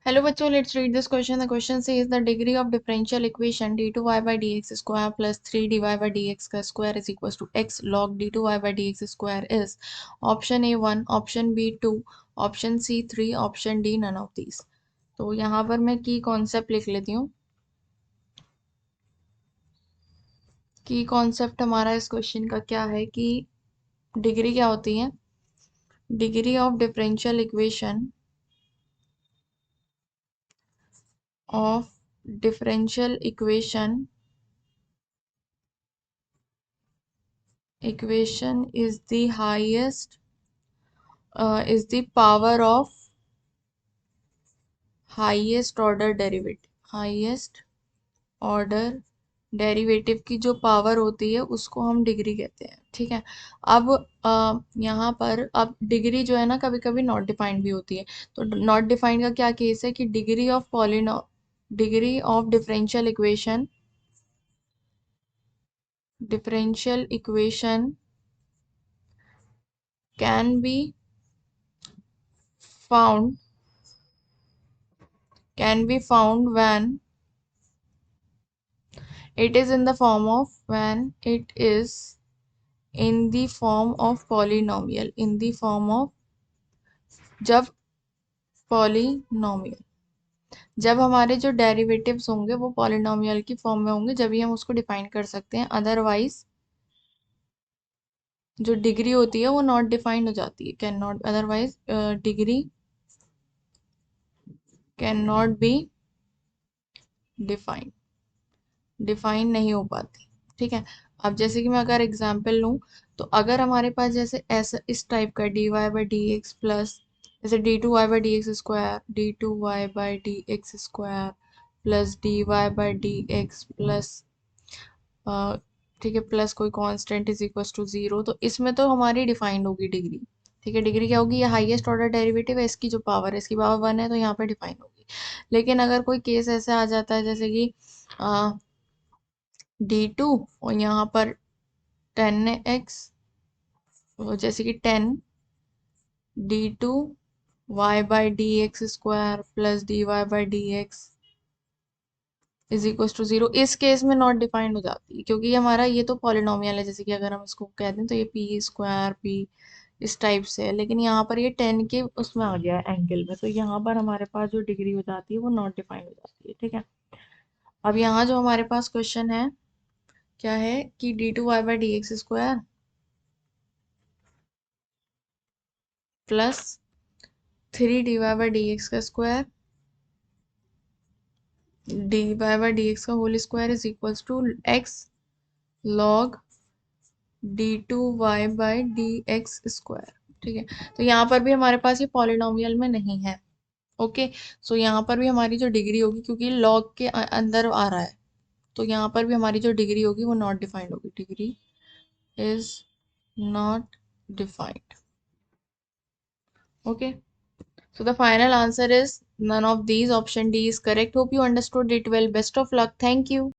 Hello बच्चों, let's read this question. The question says the degree of differential equation d2y by dx square plus 3dy by dx का square is equals to x log d2y by dx square is option A 1, option B 2, option C 3, option D none of these. तो यहाँ पर मैं की concept लिख लेती हूँ. की कॉन्सेप्ट हमारा इस क्वेश्चन का क्या है कि डिग्री क्या होती है. Degree of differential equation of differential equation is the power of highest order derivative की जो पावर होती है उसको हम डिग्री कहते हैं. ठीक है. अब यहाँ पर अब डिग्री जो है ना कभी कभी नॉट डिफाइंड भी होती है. तो नॉट डिफाइंड का क्या केस है कि degree of differential equation can be found when it is in the form of polynomial जब हमारे जो डेरिवेटिव्स होंगे वो पॉलिनोमियल की फॉर्म में होंगे जब ही हम उसको डिफाइन कर सकते हैं. अदरवाइज जो डिग्री होती है वो नॉट डिफाइंड हो जाती है. Can not otherwise degree can not be define नहीं हो पाती. ठीक है. अब जैसे कि मैं अगर एग्जांपल लूँ तो अगर हमारे पास जैसे ऐसा इस टाइप का dy by D x plus जैसे d2y by D x square plus dy by D x plus ठीक है प्लस कोई कांस्टेंट इज इक्वल टू 0. तो इसमें तो हमारी डिफाइंड होगी डिग्री. ठीक है. डिग्री क्या होगी, ये हाईएस्ट ऑर्डर डेरिवेटिव है, इसकी जो पावर है इसकी पावर 1 है तो यहाँ पे डिफाइन होगी. लेकिन अगर कोई केस ऐसे आ जाता है जैसे कि d2 और यहाँ पर 10x जैसे कि 10 d2 y by D x square plus dy by D x is equal to 0. इस केस में नॉट डिफाइंड हो जाती है क्योंकि हमारा ये तो पॉलिनोमियल है. जैसे कि अगर हम इसको कहते हैं तो ये पी स्क्वायर पी इस टाइप से है, लेकिन यहाँ पर ये 10 के उसमें आ गया है एंगल में, तो यहाँ पर हमारे पास जो डिग्री हो जाती है वो नॉट डिफाइंड हो जाती है. ठीक है. अब यहाँ जो हमारे पास क्वेश्चन है क्या है कि d2y by D x square plus 3dy by D X का square dy by D X का whole square is equals to x log d2y by D x square. ठीक है. तो यहाँ पर भी हमारे पास ये पॉलिनोमियल में नहीं है. ओके. सो यहाँ पर भी हमारी जो डिग्री होगी क्योंकि लॉग के अंदर आ रहा है तो यहाँ पर भी हमारी जो डिग्री होगी वो नॉट डिफाइंड होगी. Degree is not defined. Okay. So the final answer is none of these. Option D is correct. Hope you understood it well. Best of luck. Thank you.